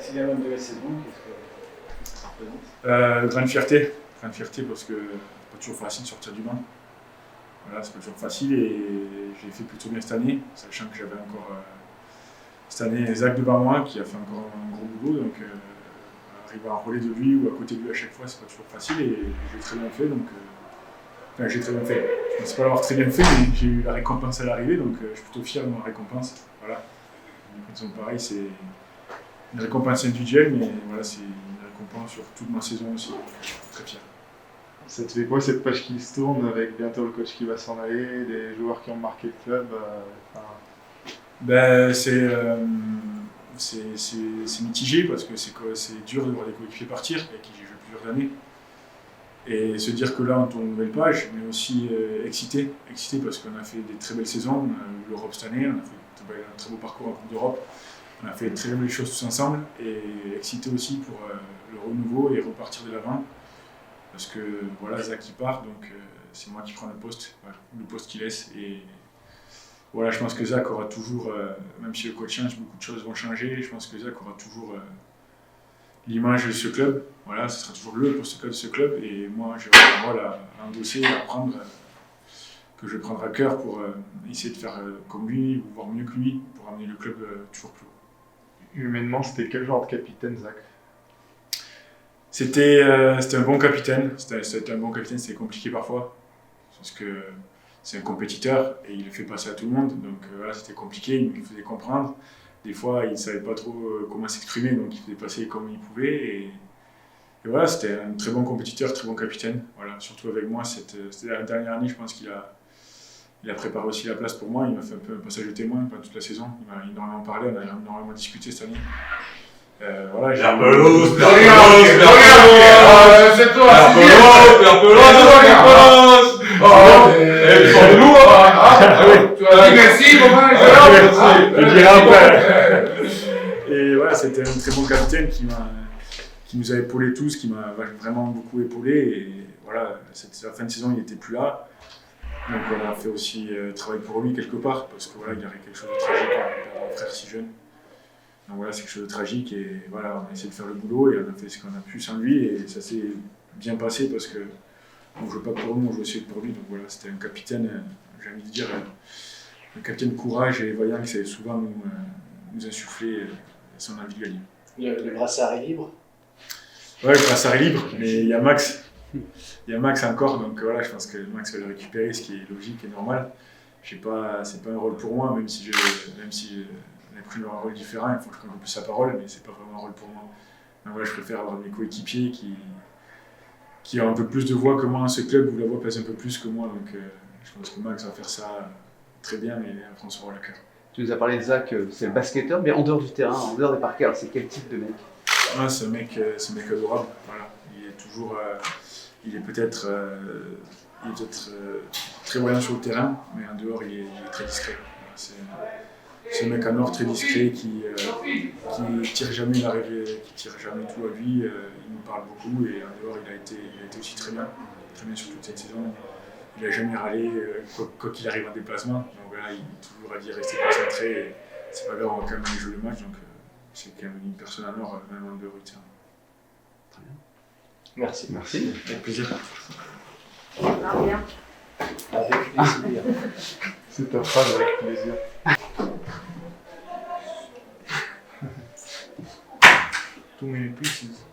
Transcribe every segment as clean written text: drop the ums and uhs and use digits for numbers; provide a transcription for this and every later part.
Ces gamins de la saison, qu'est-ce que ça représente? Grande fierté parce que c'est pas toujours facile de sortir du banc. Voilà, c'est pas toujours facile et j'ai fait plutôt bien cette année, sachant que j'avais encore cette année Zach devant moi qui a fait encore un gros boulot. Donc arriver à enrôler de lui ou à côté de lui à chaque fois, c'est pas toujours facile et j'ai très bien fait. Donc, j'ai très bien fait. Je ne pensais pas l'avoir très bien fait, mais j'ai eu la récompense à l'arrivée, donc je suis plutôt fier de ma récompense. Voilà. Donc, pareil, c'est une récompense individuelle, mais voilà, c'est une récompense sur toute ma saison aussi. Je suis très fier. Ça te fait quoi cette page qui se tourne avec bientôt le coach qui va s'en aller, des joueurs qui ont marqué le club C'est mitigé parce que c'est dur de voir des coéquipiers partir, avec qui j'ai joué plusieurs années. Et se dire que là on tourne une nouvelle page, mais aussi excité parce qu'on a fait des très belles saisons, on a eu l'Europe cette année, on a fait un très beau parcours en Coupe d'Europe, on a fait de très belles choses tous ensemble, et excité aussi pour le renouveau et repartir de l'avant. Parce que voilà, Zach qui part, donc c'est moi qui prends le poste qu'il laisse. Et voilà, je pense que Zach aura toujours, même si le coach change, beaucoup de choses vont changer, je pense que Zach aura toujours l'image de ce club. Voilà, ce sera toujours le poste de ce club. Et moi, j'ai un rôle à endosser, à prendre, que je vais prendre à cœur pour essayer de faire comme lui, ou voire mieux que lui, pour amener le club toujours plus haut. Humainement, c'était quel genre de capitaine, Zach? C'était un bon capitaine. C'était un bon capitaine, c'était compliqué parfois. Parce que c'est un compétiteur et il le fait passer à tout le monde. Donc voilà, c'était compliqué, il me faisait comprendre. Des fois, il ne savait pas trop comment s'exprimer, donc il faisait passer comme il pouvait. Et voilà, c'était un très bon compétiteur, très bon capitaine. Voilà, surtout avec moi, c'était la dernière année, je pense qu'il a préparé aussi la place pour moi. Il m'a fait un peu un passage de témoin pendant toute la saison. Il m'a énormément parlé, on a énormément discuté cette année. Voilà, j'ai Pelouse, c'est toi, tu as dit merci, je dirai après. Et voilà, c'était un très bon capitaine qui nous a épaulés tous, qui m'a vraiment beaucoup épaulé. Et voilà, la fin de saison, il n'était plus là. Donc on a fait aussi travail pour lui quelque part, parce que voilà, il y avait quelque chose de tragique à perdre un frère si jeune. Donc voilà, c'est quelque chose de tragique et voilà, on a essayé de faire le boulot et on a fait ce qu'on a pu sans lui et ça s'est bien passé parce que on ne joue pas pour nous, on joue aussi pour lui. Donc voilà, c'était un capitaine, j'ai envie de dire, un capitaine courage et vaillant qui savait souvent nous insuffler son envie de gagner. Le brassard est libre? Ouais, le brassard est libre, mais il y a Max. Il y a Max encore, donc voilà, je pense que Max va le récupérer, ce qui est logique et normal. C'est pas un rôle pour moi, même si on a pris un rôle différent, il faut que je prenne un peu plus sa parole, mais c'est pas vraiment un rôle pour moi. Donc voilà, je préfère avoir mes coéquipiers qui ont un peu plus de voix que moi dans ce club, où la voix pèse un peu plus que moi. Donc je pense que Max va faire ça très bien et prendre son rôle à cœur. Tu nous as parlé de Zach, c'est le basketteur, mais en dehors du terrain, en dehors des parquets, alors c'est quel type de mec? C'est un mec adorable. Voilà. Il est peut-être très voyant sur le terrain, mais en dehors il est très discret. Voilà, c'est un mec en or très discret qui tire jamais tout à lui. Il nous parle beaucoup et en dehors il a été aussi très bien sur toute cette saison. Il n'a jamais râlé quoi qu'il arrive en déplacement. Donc voilà, il est toujours à dire rester concentré. Et c'est pas grave, on va quand même aller jouer le match. Donc c'est quand même une personne en or, même en dehors du terrain. Très bien. Merci. Merci. Avec plaisir. Avec plaisir. C'est ta phrase avec plaisir. Too many pieces.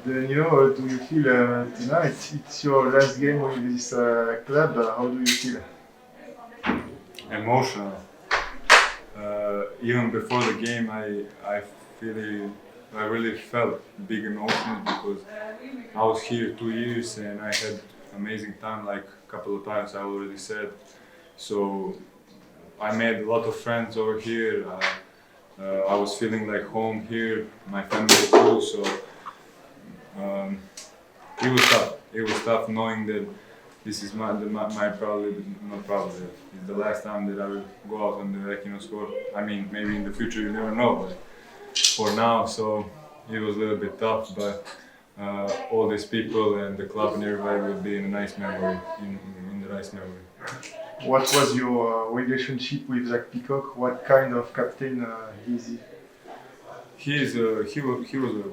Daniel, do you feel tonight? It's your last game with this club. How do you feel? Emotional. Even before the game, I really felt big emotions because I was here 2 years and I had amazing time, like a couple of times I already said. So I made a lot of friends over here. I was feeling like home here, my family too. So it was tough. It was tough knowing that this is it's the last time that I will go out on the Rekino score. I mean, maybe in the future you never know, but for now, so it was a little bit tough. But all these people and the club and everybody will be in a nice memory, in the nice memory. What was your relationship with Jacques Peacock? What kind of captain is he? He was a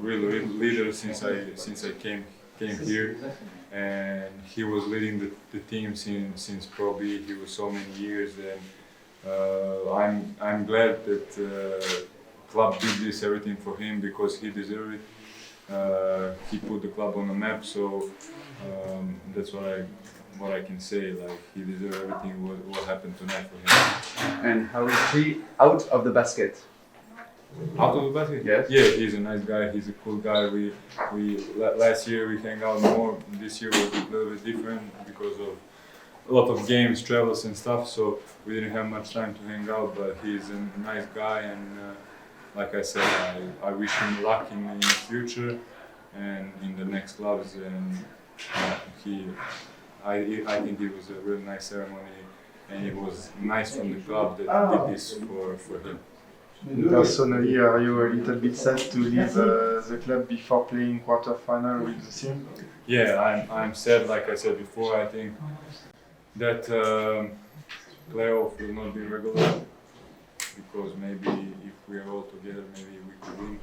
real leader since I came here, and he was leading the team since Pro B. He was so many years, and I'm glad that club did this everything for him because he deserved it. He put the club on the map, so that's what I can say. Like he deserved everything what happened tonight for him. And how is he out of the basket? Out of the basket? Yes. Yeah, he's a nice guy. He's a cool guy. Last year we hang out more. This year was a little bit different because of a lot of games, travels and stuff. So we didn't have much time to hang out. But he's a nice guy, and like I said, I wish him luck in the future and in the next clubs. And I think it was a really nice ceremony, and it was nice from the club that did this for him. Personally, are you a little bit sad to leave the club before playing quarter-final with the team? Yeah, I'm sad. Like I said before, I think that playoff will not be regular because maybe if we are all together, maybe we could win.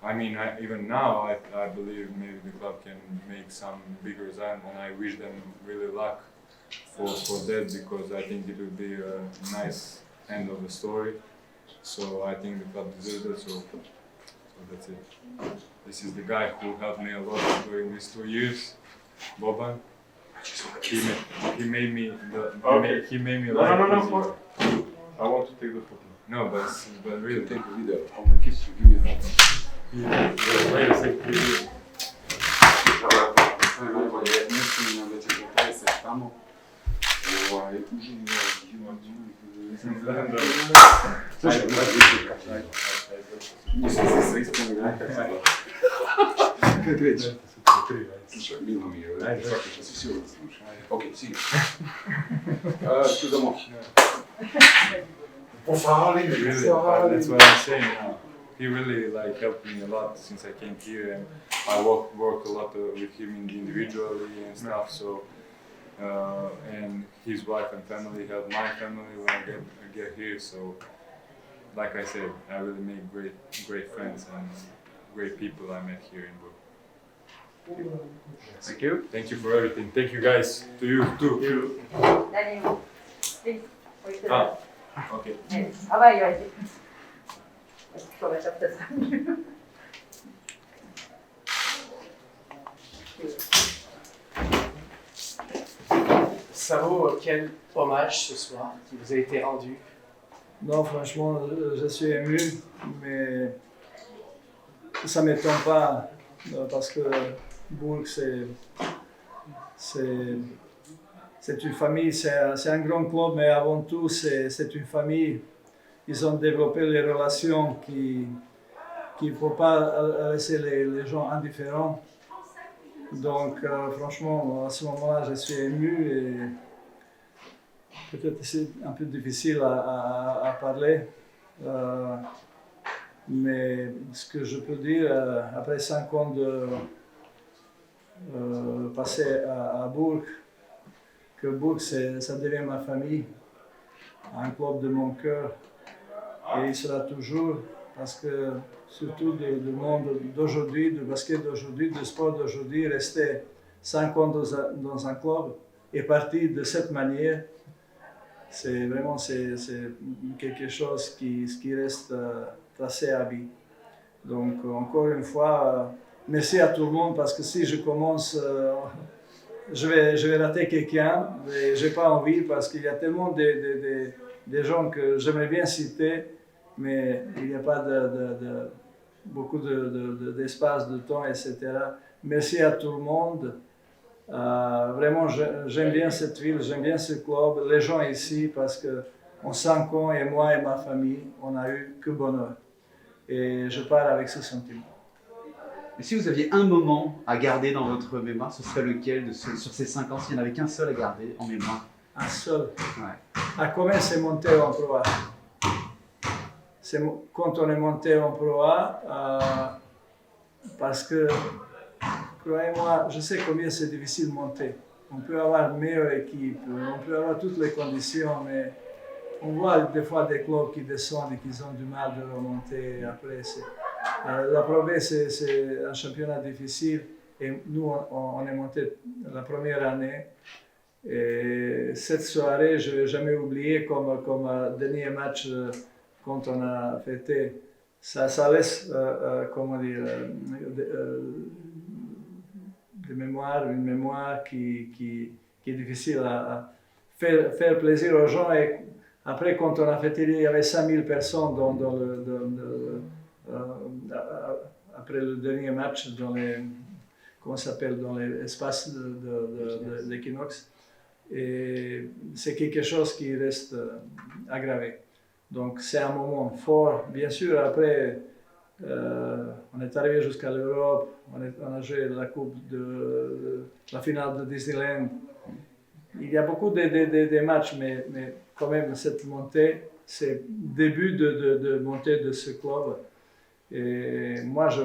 I mean, even now, I believe maybe the club can make some big result, and I wish them really luck for that because I think it will be a nice end of the story. So I think the club deserves it. So that's it. This is the guy who helped me a lot during these 2 years, Boban. He made me he made me like No. I want to take the photo. No, but really. Take a video. How many kids you give me that? Wait a second. Слушай, мило мне, все. Окей, see you. Excuse-moi. Really, that's what I'm saying now. He really like helped me a lot since I came here, and I work a lot with him individually and stuff. So, and his wife and family helped my family when I get here. So, like I said, I really made great friends and great people I met here in Burg. Thank you. Thank you for everything. Thank you guys. To you too. Daniel, please, wait a Ah. minute. Okay. Yes. How about you, Isaac? So much of this. Ça vaut quel hommage ce soir qui vous a été rendu? Non, franchement, je suis ému, mais ça ne m'étonne pas parce que Bourg, c'est une famille, c'est un grand club, mais avant tout, c'est une famille. Ils ont développé les relations qu'il ne faut pas laisser les gens indifférents. Donc, franchement, à ce moment-là, je suis ému et peut-être c'est un peu difficile à parler. Mais ce que je peux dire, après 5 ans de passer à Bourg, que Bourg, ça devient ma famille, un club de mon cœur. Et il sera toujours, parce que surtout le monde d'aujourd'hui, du basket d'aujourd'hui, du sport d'aujourd'hui, rester 5 ans dans un club et partir de cette manière, c'est vraiment quelque chose qui reste tracé à vie. Donc encore une fois, merci à tout le monde parce que si je commence, je vais rater quelqu'un et je n'ai pas envie parce qu'il y a tellement de gens que j'aimerais bien citer, mais il n'y a pas beaucoup d'espace, de temps, etc. Merci à tout le monde. Vraiment, j'aime bien cette ville, j'aime bien ce club, les gens ici, parce qu'en 5 ans, et moi et ma famille, on n'a eu que bonheur. Et je pars avec ce sentiment. Et si vous aviez un moment à garder dans votre mémoire, ce serait lequel sur ces 5 ans, s'il n'y en avait qu'un seul à garder en mémoire? Un seul. Ouais. À comment c'est monté en Pro A? Quand on est monté en Pro A, parce que croyez-moi, je sais combien c'est difficile de monter. On peut avoir une meilleure équipe, on peut avoir toutes les conditions, mais on voit des fois des clubs qui descendent et qui ont du mal de remonter après. La Pro B, c'est un championnat difficile et nous, on est monté la première année. Et cette soirée, je ne vais jamais oublier comme dernier match quand on a fêté. Ça laisse, comment dire, une mémoire qui est difficile à faire plaisir aux gens. Et après, quand on a fêté, il y avait 5000 personnes après le dernier match dans l'espace de l'Equinox. Et c'est quelque chose qui reste aggravé. Donc c'est un moment fort. Bien sûr, après, on est arrivé jusqu'à l'Europe, on a joué la coupe la finale de Disneyland. Il y a beaucoup de matchs, mais quand même cette montée, c'est le début de montée de ce club. Et moi, je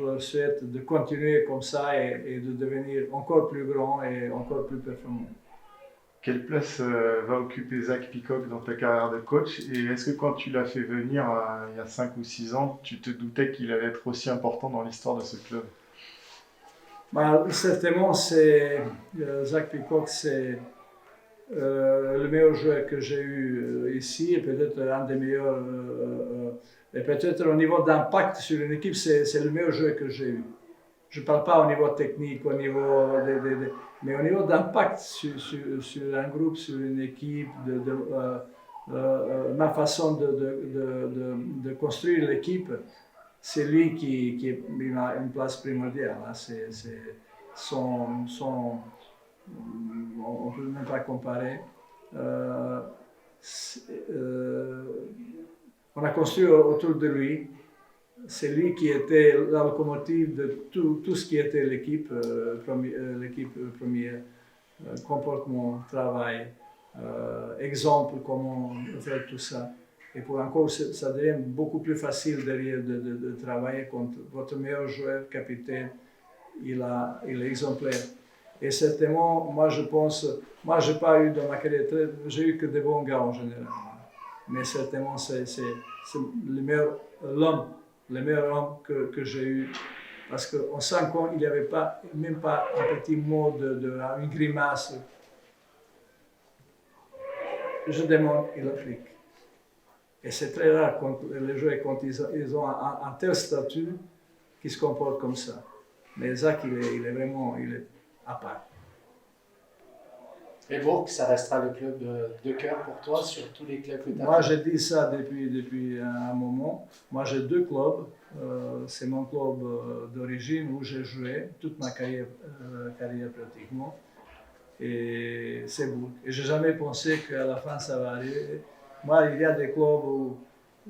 leur souhaite de continuer comme ça et de devenir encore plus grand et encore plus performant. Quelle place va occuper Zach Peacock dans ta carrière de coach? Et est-ce que quand tu l'as fait venir il y a 5 ou 6 ans, tu te doutais qu'il allait être aussi important dans l'histoire de ce club? Certainement, Zach Peacock, c'est le meilleur joueur que j'ai eu ici et peut-être un des meilleurs. Et peut-être au niveau d'impact sur une équipe, c'est le meilleur joueur que j'ai eu. Je ne parle pas au niveau technique, au niveau mais au niveau d'impact sur un groupe, sur une équipe, ma façon de construire l'équipe, c'est lui qui a une place primordiale. On ne peut même pas comparer. On a construit autour de lui. C'est lui qui était la locomotive de tout ce qui était l'équipe première. Comportement, travail, exemple, comment faire tout ça. Et pour encore, ça devient beaucoup plus facile derrière de travailler quand votre meilleur joueur, capitaine, il est exemplaire. Et certainement, moi je pense, moi je n'ai pas eu dans ma carrière, j'ai eu que des bons gars en général. Mais certainement, c'est le meilleur homme que j'ai eu. Parce qu'en 5 ans, il n'y avait même pas un petit mot une grimace. Je demande, il applique. Et c'est très rare quand les joueurs, quand ils ont un tel statut, qu'ils se comportent comme ça. Mais Zach, il est vraiment à part. Et Bourg, ça restera le club de cœur pour toi sur tous les clubs que tu as. Moi, j'ai dit ça depuis un moment. Moi, j'ai 2 clubs. C'est mon club d'origine où j'ai joué toute ma carrière pratiquement. Et c'est Bourg. Et je n'ai jamais pensé qu'à la fin, ça va arriver. Moi, il y a des clubs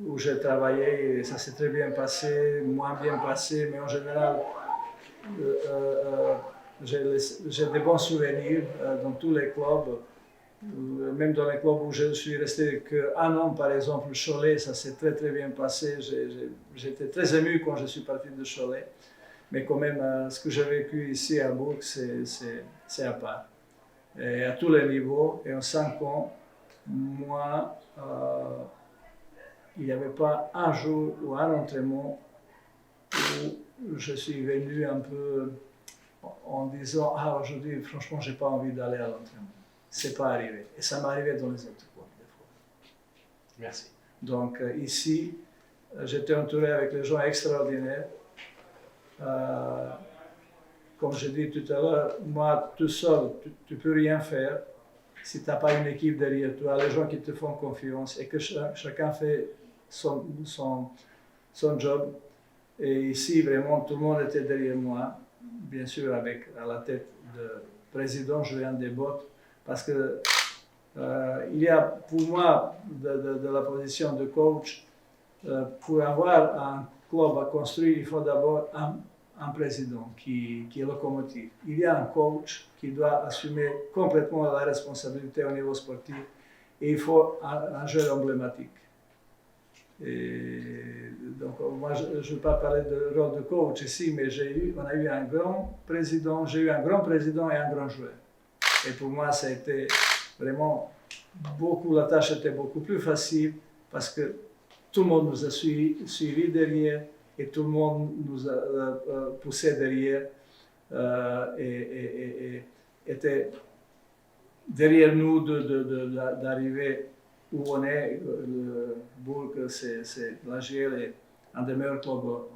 où j'ai travaillé et ça s'est très bien passé, moins bien passé, mais en général, j'ai des bons souvenirs dans tous les clubs, même dans les clubs où je suis resté qu'un an, par exemple, Cholet, ça s'est très très bien passé. J'étais très ému quand je suis parti de Cholet, mais quand même, ce que j'ai vécu ici à Bourg, c'est à part. Et à tous les niveaux, et en 5 ans, moi, il n'y avait pas un jour ou un entraînement où je suis venu un peu en disant « Ah, aujourd'hui, franchement, je n'ai pas envie d'aller à l'entraînement. » Ce n'est pas arrivé. Et ça m'arrivait dans les autres clubs, des fois. Merci. Donc, ici, j'étais entouré avec des gens extraordinaires. Comme je dis tout à l'heure, moi, tout seul, tu ne peux rien faire si tu n'as pas une équipe derrière toi, les gens qui te font confiance et que chacun fait son job. Et ici, vraiment, tout le monde était derrière moi, bien sûr, avec à la tête de président Julien Desbottes, parce que il y a, pour moi, de la position de coach, pour avoir un club à construire, il faut d'abord un président qui est locomotive. Il y a un coach qui doit assumer complètement la responsabilité au niveau sportif et il faut un joueur emblématique. Et donc, moi, je ne veux pas parler de rôle de coach ici, mais on a eu un grand président, j'ai eu un grand président et un grand joueur. Et pour moi, ça a été vraiment la tâche était beaucoup plus facile parce que tout le monde nous a suivis derrière et tout le monde nous a poussé derrière et était derrière nous d'arriver où on est. Le Bourg, c'est l'AGL est un des meilleurs clubs